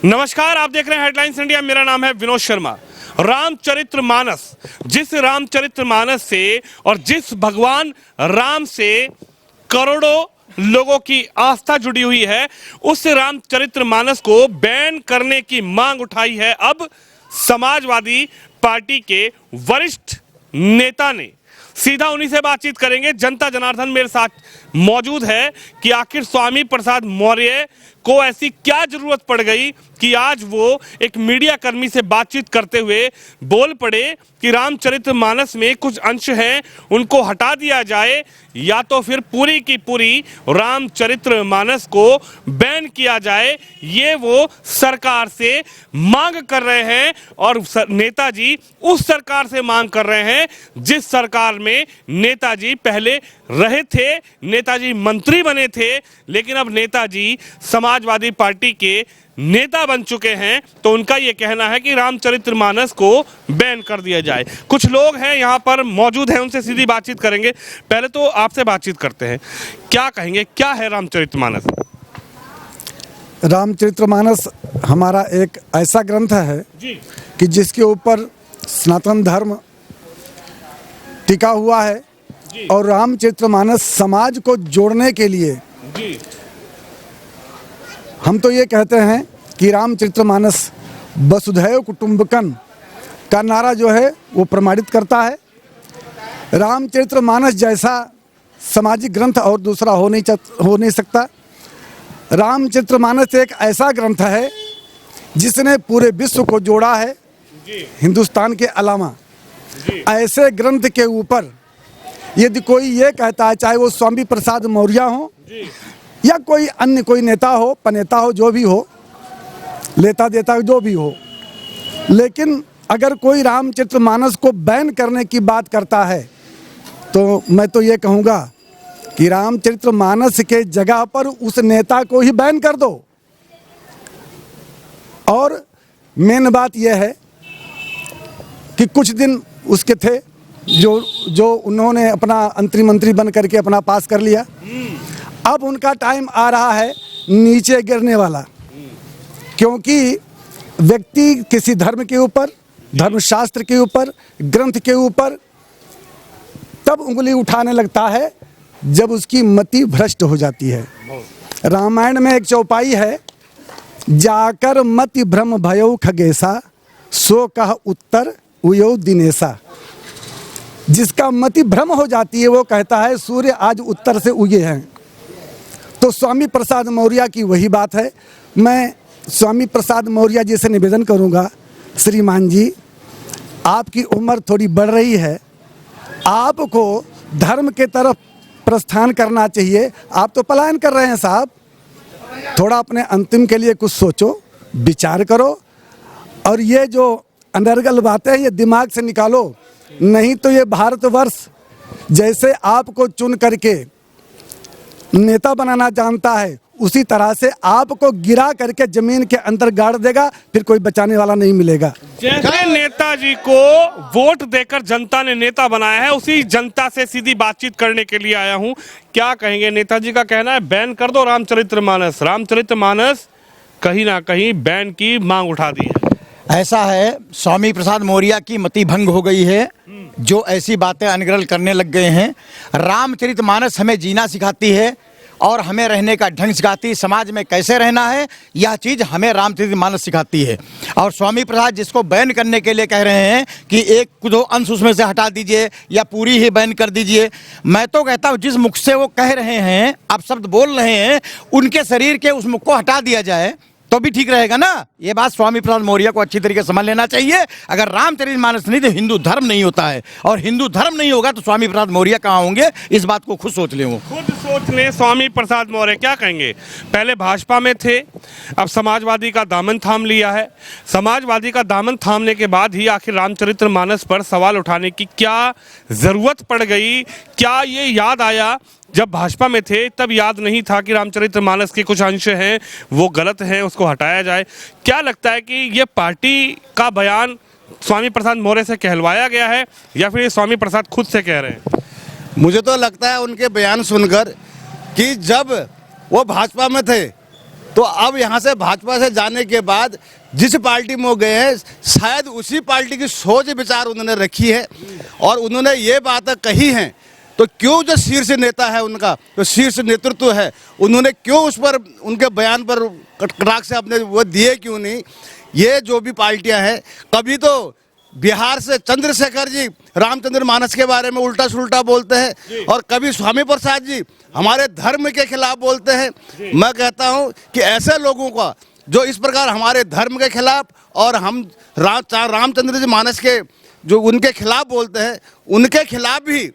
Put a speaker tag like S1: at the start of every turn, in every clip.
S1: नमस्कार, आप देख रहे हैं हेडलाइंस इंडिया। मेरा नाम है विनोद शर्मा। रामचरितमानस, जिस रामचरितमानस से और जिस भगवान राम से करोड़ों लोगों की आस्था जुड़ी हुई है, उस रामचरितमानस को बैन करने की मांग उठाई है अब समाजवादी पार्टी के वरिष्ठ नेता ने। सीधा उन्हीं से बातचीत करेंगे। जनता जनार्दन मेरे साथ मौजूद है कि आखिर स्वामी प्रसाद मौर्य को ऐसी क्या जरूरत पड़ गई कि आज वो एक मीडिया कर्मी से बातचीत करते हुए बोल पड़े कि रामचरितमानस में कुछ अंश हैं उनको हटा दिया जाए, या तो फिर पूरी की पूरी रामचरितमानस को बैन किया जाए। ये वो सरकार से मांग कर रहे हैं और नेताजी उस सरकार से मांग कर रहे हैं जिस सरकार में नेताजी पहले रहे थे। नेताजी मंत्री बने थे, लेकिन अब नेताजी समाजवादी पार्टी के नेता बन चुके हैं, तो उनका यह कहना है कि रामचरितमानस को बैन कर दिया जाए। कुछ लोग हैं यहाँ पर मौजूद हैं, उनसे सीधी बातचीत करेंगे। पहले तो आपसे बातचीत करते हैं, क्या कहेंगे, क्या है रामचरितमानस?
S2: रामचरितमानस हमारा एक ऐसा ग्रंथ है
S1: जी
S2: कि जिसके ऊपर सनातन धर्म टिका हुआ है और रामचरितमानस समाज को जोड़ने के लिए
S1: जी
S2: हम तो ये कहते हैं कि रामचरितमानस वसुधैव कुटुंबकम का नारा जो है वो प्रमाणित करता है। रामचरितमानस जैसा सामाजिक ग्रंथ और दूसरा हो नहीं सकता। रामचरितमानस एक ऐसा ग्रंथ है जिसने पूरे विश्व को जोड़ा है हिंदुस्तान के अलावा। ऐसे ग्रंथ के ऊपर यदि कोई ये कहता है, चाहे वो स्वामी प्रसाद मौर्य हो या कोई अन्य कोई नेता हो, पनेता हो, जो भी हो, लेता देता जो भी हो, लेकिन अगर कोई रामचरितमानस को बैन करने की बात करता है तो मैं तो ये कहूँगा कि रामचरितमानस के जगह पर उस नेता को ही बैन कर दो। और मेन बात यह है कि कुछ दिन उसके थे जो उन्होंने अपना अंतरिम मंत्री बन करके अपना पास कर लिया। अब उनका टाइम आ रहा है नीचे गिरने वाला, क्योंकि व्यक्ति किसी धर्म के ऊपर, धर्मशास्त्र के ऊपर, ग्रंथ के ऊपर तब उंगली उठाने लगता है जब उसकी मति भ्रष्ट हो जाती है। रामायण में एक चौपाई है, जाकर मति भ्रम भयो खगेसा, सो कह उत्तर उयो दिनेसा। जिसका मति भ्रम हो जाती है वो कहता है सूर्य आज उत्तर से उगे हैं। तो स्वामी प्रसाद मौर्य की वही बात है। मैं स्वामी प्रसाद मौर्य जी से निवेदन करूंगा, श्रीमान जी, आपकी उम्र थोड़ी बढ़ रही है, आपको धर्म के तरफ प्रस्थान करना चाहिए। आप तो पलायन कर रहे हैं साहब, थोड़ा अपने अंतिम के लिए कुछ सोचो, विचार करो, और ये जो अनर्गल बातें ये दिमाग से निकालो, नहीं तो ये भारतवर्ष जैसे आपको चुन करके नेता बनाना जानता है उसी तरह से आपको गिरा करके जमीन के अंदर गाड़ देगा, फिर कोई बचाने वाला नहीं मिलेगा।
S1: जैसे नेताजी को वोट देकर जनता ने नेता बनाया है, उसी जनता से सीधी बातचीत करने के लिए आया हूं। क्या कहेंगे? नेताजी का कहना है बैन कर दो रामचरितमानस। रामचरितमानस कहीं ना कहीं बैन की मांग उठा दी है।
S3: ऐसा है, स्वामी प्रसाद मौर्य की मति भंग हो गई है, जो ऐसी बातें अनर्गल करने लग गए हैं। रामचरितमानस हमें जीना सिखाती है और हमें रहने का ढंग सिखाती है, समाज में कैसे रहना है यह चीज़ हमें रामचरितमानस सिखाती है। और स्वामी प्रसाद जिसको बैन करने के लिए कह रहे हैं कि एक दो अंश उसमें से हटा दीजिए या पूरी ही बैन कर दीजिए, मैं तो कहता हूँ जिस मुख से वो कह रहे हैं, आप शब्द बोल रहे हैं, उनके शरीर के उस मुख को हटा दिया जाए तो भी ठीक रहेगा ना। ये बात स्वामी प्रसाद मौर्य को अच्छी तरीके से समझ लेना चाहिए। अगर रामचरितमानस नहीं तो हिंदू धर्म नहीं होता है, और हिंदू धर्म नहीं होगा तो स्वामी प्रसाद मौर्य कहाँ होंगे, इस बात को खुद सोच ले। वो
S1: खुद सोच ले। स्वामी प्रसाद मौर्य क्या कहेंगे? पहले भाजपा में थे, अब समाजवादी का दामन थाम लिया है। समाजवादी का दामन थामने के बाद ही आखिर रामचरितमानस पर सवाल उठाने की क्या जरूरत पड़ गई? क्या ये याद आया जब भाजपा में थे तब याद नहीं था कि रामचरितमानस के कुछ अंश हैं वो गलत हैं, उसको हटाया जाए? क्या लगता है कि ये पार्टी का बयान स्वामी प्रसाद मौर्य से कहलवाया गया है या फिर ये स्वामी प्रसाद खुद से कह रहे हैं?
S4: मुझे तो लगता है उनके बयान सुनकर कि जब वो भाजपा में थे तो अब यहाँ से भाजपा से जाने के बाद जिस पार्टी में वो गए हैं शायद उसी पार्टी की सोच विचार उन्होंने रखी है और उन्होंने ये बातें कही हैं। तो क्यों जो शीर्ष नेता है उनका जो शीर्ष नेतृत्व है उन्होंने क्यों उस पर उनके बयान पर कटाक्ष से अपने वो दिए क्यों नहीं। ये जो भी पार्टियां हैं, कभी तो बिहार से चंद्रशेखर जी रामचंद्र मानस के बारे में उल्टा सुल्टा बोलते हैं और कभी स्वामी प्रसाद जी हमारे धर्म के खिलाफ बोलते हैं। मैं कहता हूं कि ऐसे लोगों का जो इस प्रकार हमारे धर्म के खिलाफ और हम रामचंद्र जी मानस के जो उनके खिलाफ बोलते हैं, उनके खिलाफ भी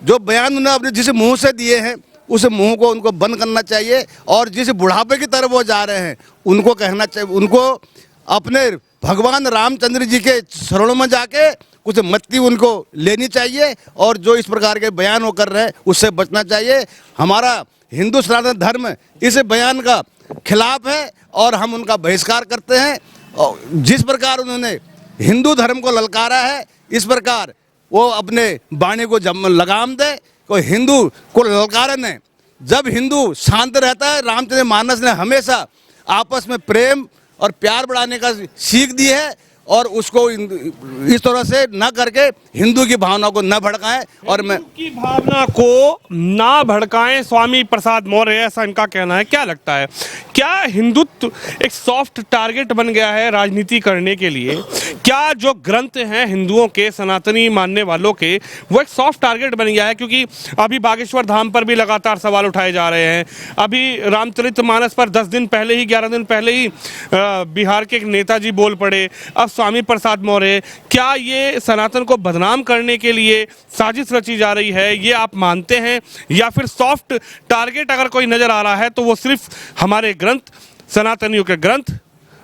S4: जो बयान उन्होंने अपने जिस मुंह से दिए हैं उस मुंह को उनको बंद करना चाहिए और जिस बुढ़ापे की तरफ वो जा रहे हैं उनको कहना चाहिए, उनको अपने भगवान रामचंद्र जी के शरणों में जाके कुछ मति उनको लेनी चाहिए और जो इस प्रकार के बयान वो कर रहे हैं उससे बचना चाहिए। हमारा हिंदू सनातन धर्म इस बयान का खिलाफ है और हम उनका बहिष्कार करते हैं। और जिस प्रकार उन्होंने हिंदू धर्म को ललकारा है इस प्रकार वो अपने वाणी को लगाम दे। कोई हिंदू को ललकारा नहीं। जब हिंदू शांत रहता है, रामचंद्र मानस ने हमेशा आपस में प्रेम और प्यार बढ़ाने का सीख दी है और उसको इस तरह से न करके हिंदू की भावना को न भड़काएं और मैं
S1: की भावना को ना भड़काएं। स्वामी प्रसाद मौर्य, ऐसा इनका कहना है। क्या लगता है, क्या हिंदुत्व एक सॉफ्ट टारगेट बन गया है राजनीति करने के लिए? क्या जो ग्रंथ हैं हिंदुओं के, सनातनी मानने वालों के, वो एक सॉफ्ट टारगेट बन गया है? क्योंकि अभी बागेश्वर धाम पर भी लगातार सवाल उठाए जा रहे हैं। अभी रामचरितमानस पर 10 दिन पहले ही, 11 दिन पहले ही बिहार के एक नेताजी बोल पड़े। अब स्वामी प्रसाद मौर्य, क्या ये सनातन को बदनाम करने के लिए साजिश रची जा रही है, ये आप मानते हैं? या फिर सॉफ्ट टारगेट अगर कोई नजर आ रहा है तो वो सिर्फ हमारे ग्रंथ, सनातनियों के ग्रंथ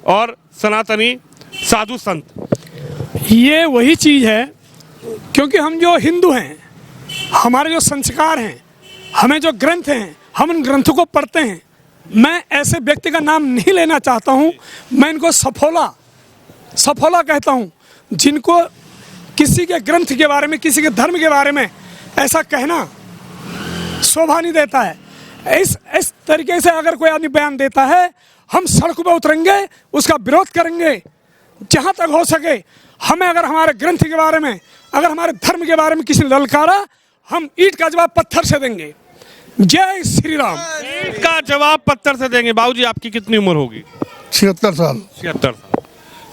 S1: और सनातनी साधु संत?
S5: ये वही चीज है, क्योंकि हम जो हिंदू हैं, हमारे जो संस्कार हैं, हमें जो ग्रंथ हैं, हम उन ग्रंथों को पढ़ते हैं। मैं ऐसे व्यक्ति का नाम नहीं लेना चाहता हूं, मैं इनको सफोला कहता हूं, जिनको किसी के ग्रंथ के बारे में, किसी के धर्म के बारे में ऐसा कहना शोभा नहीं देता है। इस तरीके से अगर कोई आदमी बयान देता है, हम सड़कों पर उतरेंगे, उसका विरोध करेंगे जहां तक हो सके। हमें अगर हमारे ग्रंथ के बारे में, अगर हमारे धर्म के बारे में किसी ने ललकारा, हम ईंट का जवाब पत्थर से देंगे। जय श्री राम।
S1: ईंट का जवाब पत्थर से देंगे। बाबूजी, आपकी कितनी उम्र होगी?
S6: 76 साल।
S1: 76 साल।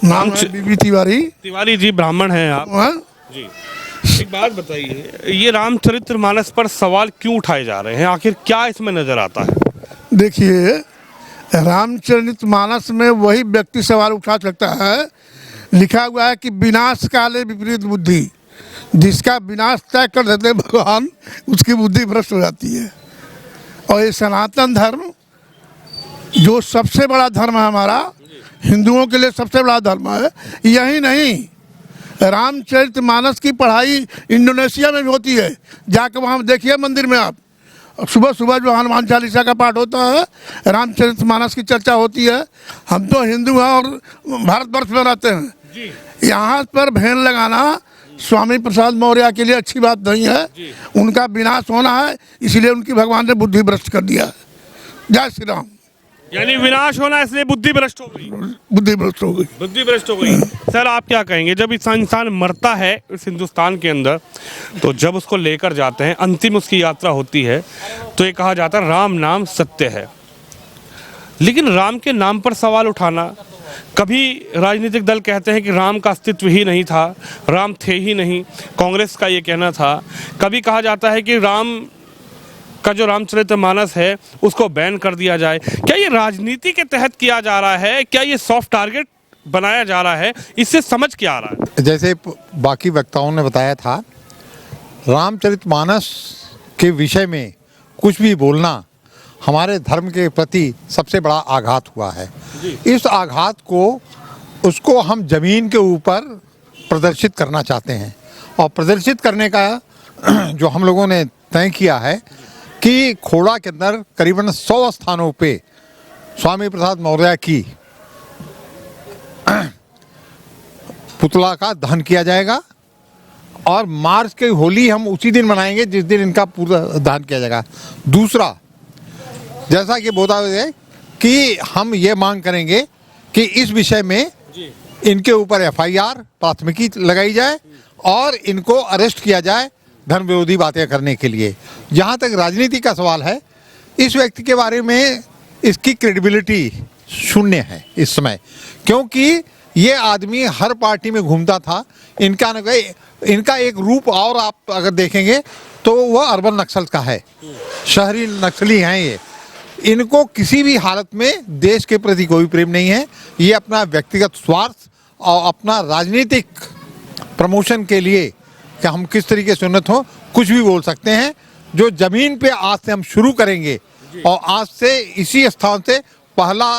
S6: नाम है बीबी तिवारी।
S1: तिवारी जी, ब्राह्मण हैं आप?
S6: हाँ?
S1: जी। एक बात बताइए, ये रामचरितमानस पर सवाल क्यों उठाए जा रहे हैं? आखिर क्या इसमें नजर आता है?
S6: देखिए, रामचरितमानस में वही व्यक्ति सवाल उठा सकता है। लिखा हुआ है कि विनाश काले विपरीत बुद्धि, जिसका विनाश तय कर देते भगवान, उसकी बुद्धि भ्रष्ट हो जाती है। और ये सनातन धर्म जो सबसे बड़ा धर्म है हमारा, हिंदुओं के लिए सबसे बड़ा धर्म है। यही नहीं, रामचरितमानस की पढ़ाई इंडोनेशिया में भी होती है। जाकर वहाँ देखिए मंदिर में आप, सुबह सुबह जो हनुमान चालीसा का पाठ होता है, रामचरितमानस की चर्चा होती है। हम तो हिंदू हैं और भारतवर्ष में रहते हैं, यहाँ पर भैन लगाना स्वामी प्रसाद मौर्य के लिए अच्छी बात नहीं है। उनका विनाश होना है, इसलिए उनकी भगवान ने बुद्धि भ्रष्ट कर दिया है। जय श्री राम।
S1: यानी विनाश होना, इसलिए बुद्धि भ्रष्ट हो गई।
S6: बुद्धि भ्रष्ट हो गई।
S1: बुद्धि भ्रष्ट हो गई। सर, आप क्या कहेंगे, जब इंसान मरता है इस हिंदुस्तान के अंदर, तो जब उसको लेकर जाते हैं, अंतिम उसकी यात्रा होती है, तो ये कहा जाता है राम नाम सत्य है। लेकिन राम के नाम पर सवाल उठाना, कभी राजनीतिक दल कहते हैं कि राम का अस्तित्व ही नहीं था, राम थे ही नहीं, कांग्रेस का ये कहना था। कभी कहा जाता है कि राम का जो रामचरितमानस है उसको बैन कर दिया जाए। क्या ये राजनीति के तहत किया जा रहा है? क्या ये सॉफ्ट टारगेट बनाया जा रहा है? इससे समझ क्या आ रहा है?
S7: जैसे बाकी वक्ताओं ने बताया था, रामचरितमानस के विषय में कुछ भी बोलना हमारे धर्म के प्रति सबसे बड़ा आघात हुआ है। इस आघात को, उसको हम जमीन के ऊपर प्रदर्शित करना चाहते हैं। और प्रदर्शित करने का जो हम लोगों ने तय किया है कि खोड़ा के अंदर करीबन 100 स्थानों पे स्वामी प्रसाद मौर्य की पुतला का दहन किया जाएगा। और मार्च की होली हम उसी दिन मनाएंगे जिस दिन इनका पूरा दहन किया जाएगा। दूसरा, जैसा कि बोला है कि हम ये मांग करेंगे कि इस विषय में इनके ऊपर एफआईआर प्राथमिकी लगाई जाए और इनको अरेस्ट किया जाए धर्म विरोधी बातें करने के लिए। जहाँ तक राजनीति का सवाल है, इस व्यक्ति के बारे में इसकी क्रेडिबिलिटी शून्य है इस समय, क्योंकि ये आदमी हर पार्टी में घूमता था। इनका एक रूप और आप अगर देखेंगे तो वह अर्बन नक्सल का है, शहरी नक्सली हैं ये। इनको किसी भी हालत में देश के प्रति कोई प्रेम नहीं है। ये अपना व्यक्तिगत स्वार्थ और अपना राजनीतिक प्रमोशन के लिए कि हम किस तरीके से उन्नत हों कुछ भी बोल सकते हैं। जो जमीन पे आज से हम शुरू करेंगे और आज से इसी स्थान से पहला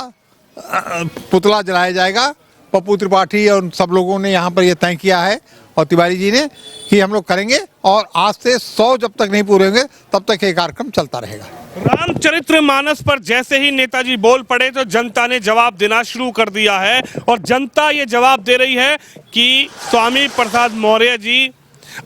S7: पुतला जलाया जाएगा। पप्पू त्रिपाठी और सब लोगों ने यहाँ पर ये तय किया है और तिवारी जी ने कि हम लोग करेंगे और आज से 100 जब तक नहीं पूरे होंगे तब तक ये कार्यक्रम चलता रहेगा।
S1: रामचरितमानस पर जैसे ही नेताजी बोल पड़े तो जनता ने जवाब देना शुरू कर दिया है और जनता ये जवाब दे रही है कि स्वामी प्रसाद मौर्य जी,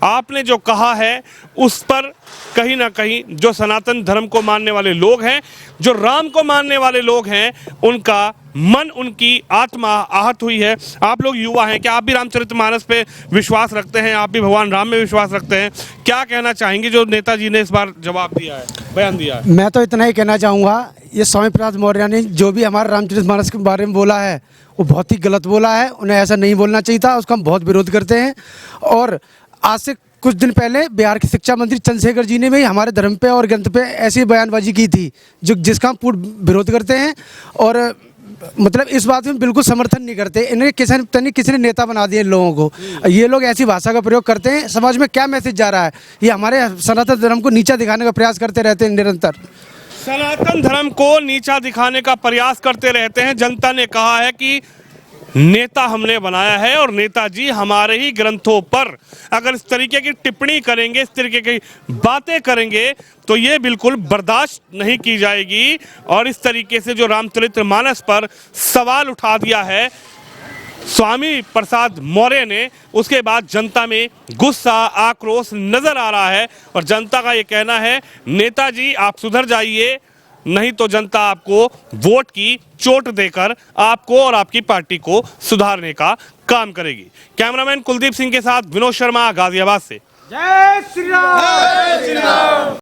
S1: आपने जो कहा है उस पर कहीं ना कहीं जो सनातन धर्म को मानने वाले लोग हैं, जो राम को मानने वाले लोग हैं, उनका मन, उनकी आत्मा आहत हुई है। आप लोग युवा हैं, क्या आप भी रामचरितमानस पे विश्वास रखते हैं? आप भी भगवान राम में विश्वास रखते हैं? क्या कहना चाहेंगे जो नेताजी ने इस बार जवाब दिया है, बयान दिया है?
S2: मैं तो इतना ही कहना चाहूँगा, ये स्वामी प्रसाद मौर्य ने जो भी हमारे रामचरितमानस के बारे में बोला है वो बहुत ही गलत बोला है। उन्हें ऐसा नहीं बोलना चाहिए था, उसका हम बहुत विरोध करते हैं। और आज से कुछ दिन पहले बिहार के शिक्षा मंत्री चंद्रशेखर जी ने भी हमारे धर्म पे और ग्रंथ पे ऐसी बयानबाजी की थी जिसका हम पूर्ण विरोध करते हैं और मतलब इस बात में बिल्कुल समर्थन नहीं करते। इन्हें किसी ने नेता बना दिया इन लोगों को। ये लोग ऐसी भाषा का प्रयोग करते हैं, समाज में क्या मैसेज जा रहा है? ये हमारे सनातन धर्म को नीचा दिखाने का प्रयास करते रहते हैं निरंतर।
S1: सनातन धर्म को नीचा दिखाने का प्रयास करते रहते हैं। जनता ने कहा है कि नेता हमने बनाया है और नेताजी हमारे ही ग्रंथों पर अगर इस तरीके की टिप्पणी करेंगे, इस तरीके की बातें करेंगे तो ये बिल्कुल बर्दाश्त नहीं की जाएगी। और इस तरीके से जो रामचरितमानस पर सवाल उठा दिया है स्वामी प्रसाद मौर्य ने, उसके बाद जनता में गुस्सा, आक्रोश नजर आ रहा है और जनता का ये कहना है नेताजी आप सुधर जाइए, नहीं तो जनता आपको वोट की चोट देकर आपको और आपकी पार्टी को सुधारने का काम करेगी। कैमरामैन कुलदीप सिंह के साथ विनोद शर्मा, गाजियाबाद से।
S5: जय श्री राम।